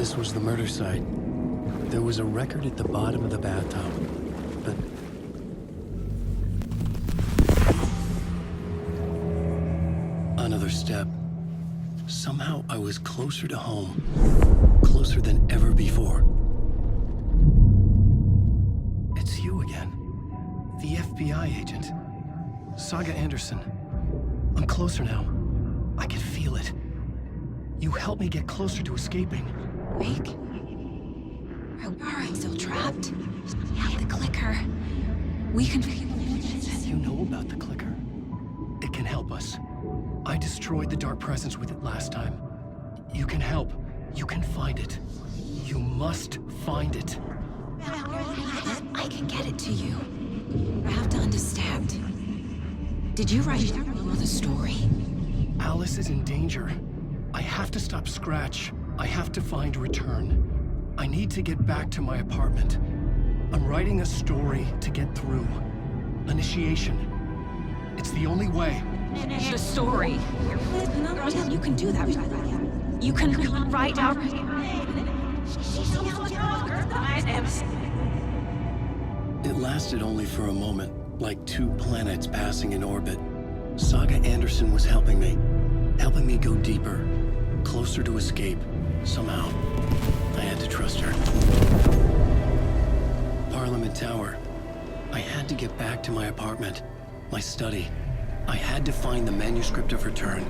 This was the murder site. There was a record at the bottom of the bathtub, but... Another step. Somehow I was closer to home. Closer than ever before. It's you again. The FBI agent. Saga Anderson. I'm closer now. I can feel it. You helped me get closer to escaping. Wake? Are we still trapped? Yeah, the clicker. We can... You know about the clicker? It can help us. I destroyed the dark presence with it last time. You can help. You can find it. You must find it. I can get it to you. I have to understand. Did you write the story? Alice is in danger. I have to stop Scratch. I have to find Return. I need to get back to my apartment. I'm writing a story to get through. Initiation. It's the only way. The story. You can do that. You can write out... It lasted only for a moment, like two planets passing in orbit. Saga Anderson was helping me go deeper, closer to escape. Somehow, I had to trust her. Parliament Tower. I had to get back to my apartment, my study. I had to find the manuscript of Return.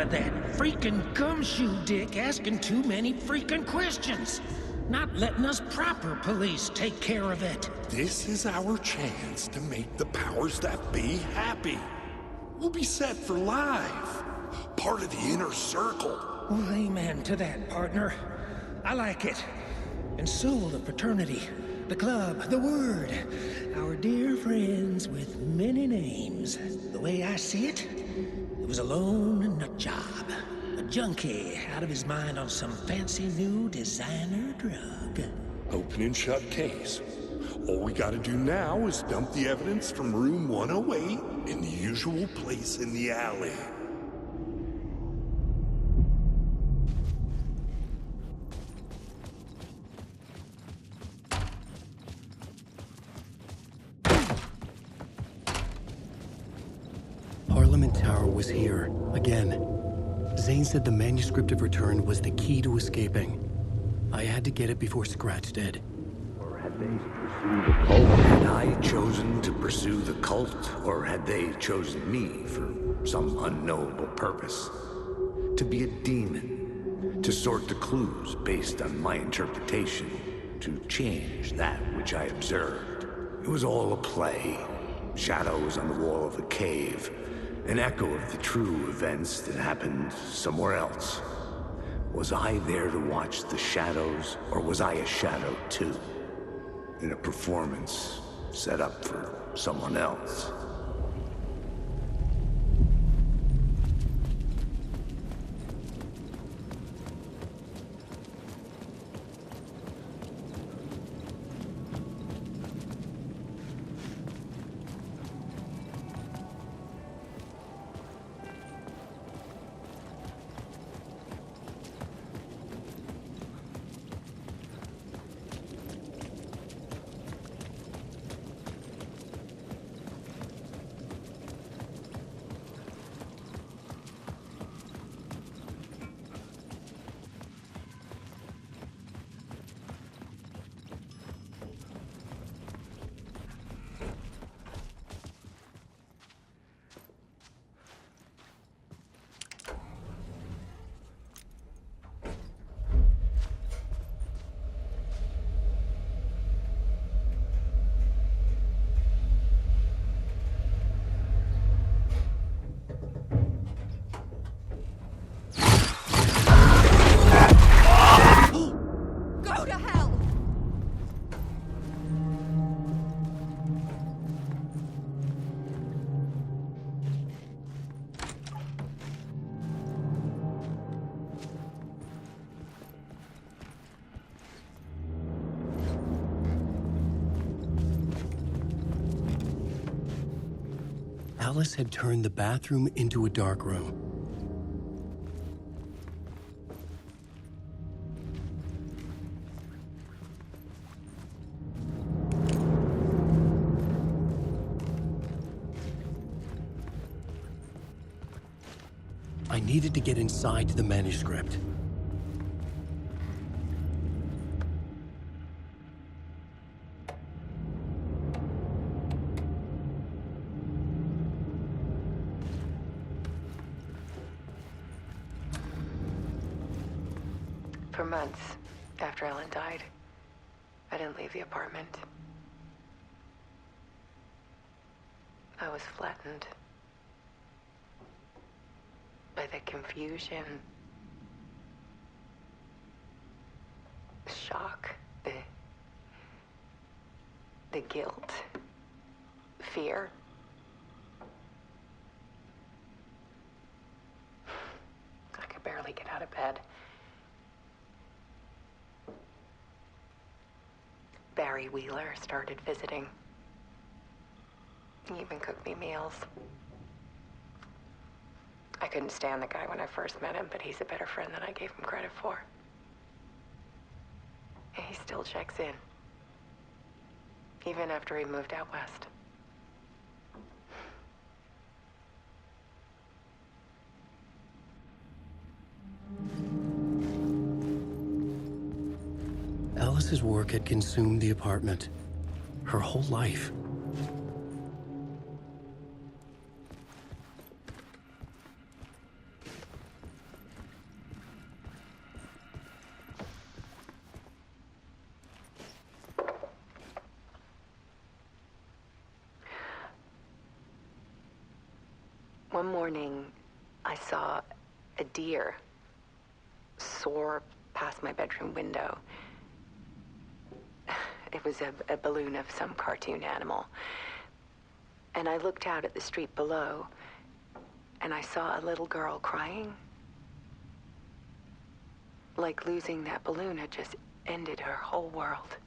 That freaking gumshoe dick asking too many freaking questions. Not letting us proper police take care of it. This is our chance to make the powers that be happy. We'll be set for life. Part of the inner circle. Well, amen to that, partner. I like it. And so will the fraternity, the club, the word. Our dear friends with many names. The way I see it, it was a lone nut job. A junkie out of his mind on some fancy new designer drug. Open and shut case. All we gotta do now is dump the evidence from room 108 in the usual place in the alley. Parliament Tower was here, again. Zane said the manuscript of Return was the key to escaping. I had to get it before Scratch did. Or had they pursued the cult? Had I chosen to pursue the cult? Or had they chosen me for some unknowable purpose? To be a demon. To sort the clues based on my interpretation. To change that which I observed. It was all a play. Shadows on the wall of the cave. An echo of the true events that happened somewhere else. Was I there to watch the shadows, or was I a shadow too? In a performance set up for someone else? Alice had turned the bathroom into a dark room. I needed to get inside the manuscript. For months after Ellen died, I didn't leave the apartment. I was flattened by the confusion, the shock, the guilt, fear. I could barely get out of bed. Barry Wheeler started visiting. He even cooked me meals. I couldn't stand the guy when I first met him, but he's a better friend than I gave him credit for. And he still checks in, even after he moved out west. Alice's work had consumed the apartment, her whole life. One morning, I saw a deer soar past my bedroom window. It was a balloon of some cartoon animal. And I looked out at the street below, and I saw a little girl crying. Like losing that balloon had just ended her whole world.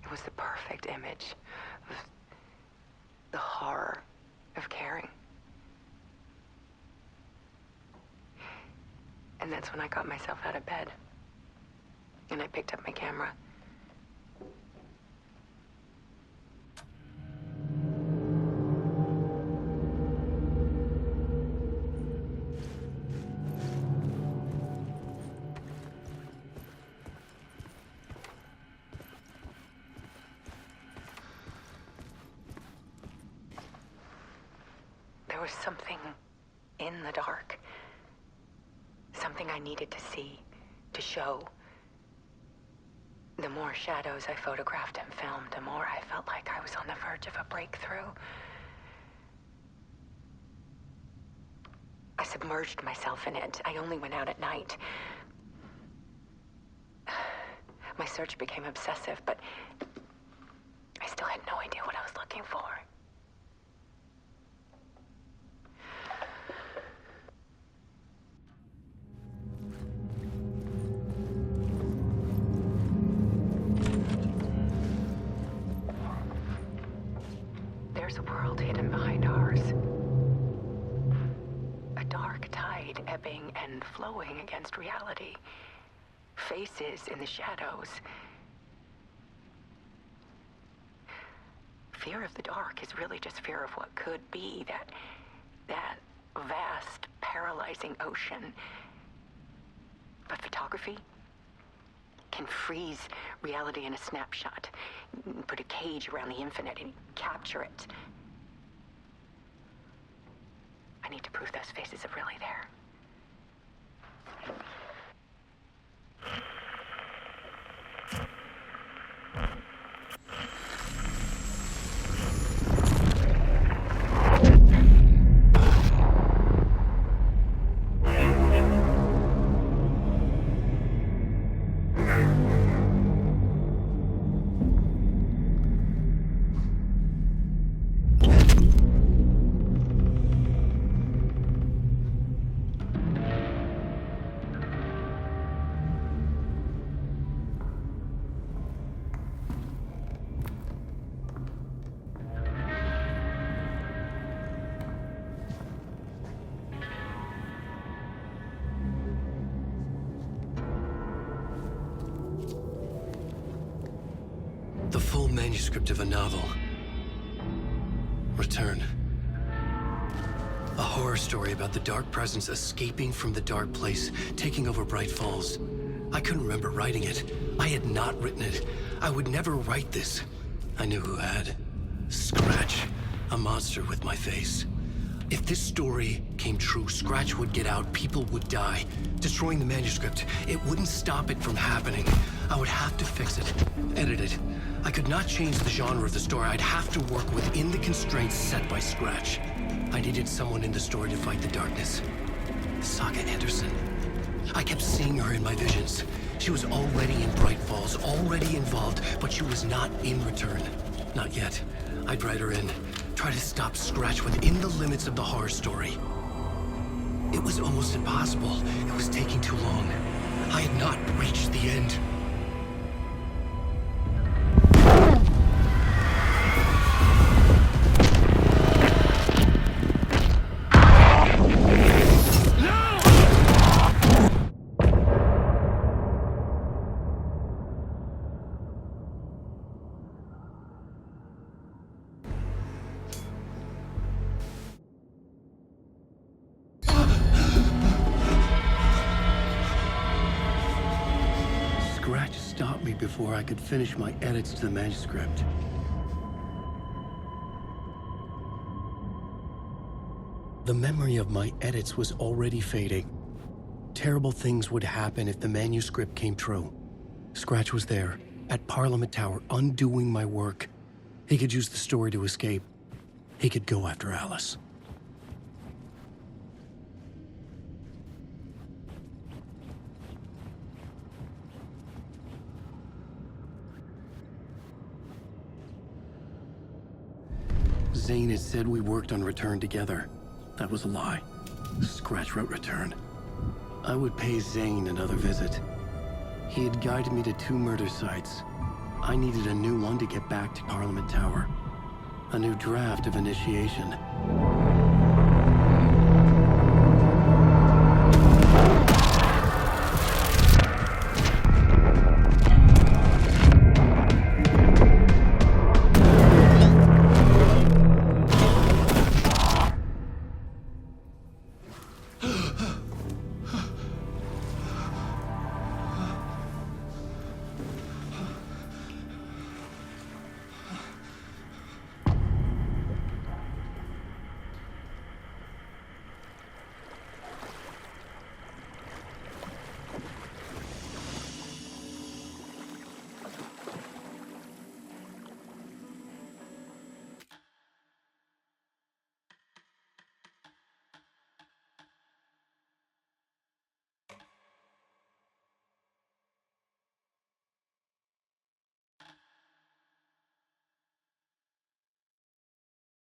It was the perfect image of the horror of caring. And that's when I got myself out of bed. And I picked up my camera. There was something in the dark. Something I needed to see, to show. The more shadows I photographed and filmed, the more I felt like I was on the verge of a breakthrough. I submerged myself in it. I only went out at night. My search became obsessive, but I still had no idea what I was looking for. There's a world hidden behind ours. A dark tide ebbing and flowing against reality. Faces in the shadows. Fear of the dark is really just fear of what could be, that vast, paralyzing ocean. But photography can freeze reality in a snapshot. Put a cage around the infinite and capture it. I need to prove those faces are really there. The full manuscript of a novel. Return. A horror story about the dark presence escaping from the dark place, taking over Bright Falls. I couldn't remember writing it. I had not written it. I would never write this. I knew who had. Scratch. A monster with my face. If this story came true, Scratch would get out, people would die. Destroying the manuscript, it wouldn't stop it from happening. I would have to fix it, edit it. I could not change the genre of the story. I'd have to work within the constraints set by Scratch. I needed someone in the story to fight the darkness. Saga Anderson. I kept seeing her in my visions. She was already in Bright Falls, already involved, but she was not in Return. Not yet. I'd write her in. Try to stop Scratch within the limits of the horror story. It was almost impossible. It was taking too long. I had not reached the end. Scratch stopped me before I could finish my edits to the manuscript. The memory of my edits was already fading. Terrible things would happen if the manuscript came true. Scratch was there, at Parliament Tower, undoing my work. He could use the story to escape. He could go after Alice. Zane had said we worked on Return together. That was a lie. Scratch wrote Return. I would pay Zane another visit. He had guided me to 2 murder sites. I needed a new one to get back to Parliament Tower. A new draft of Initiation.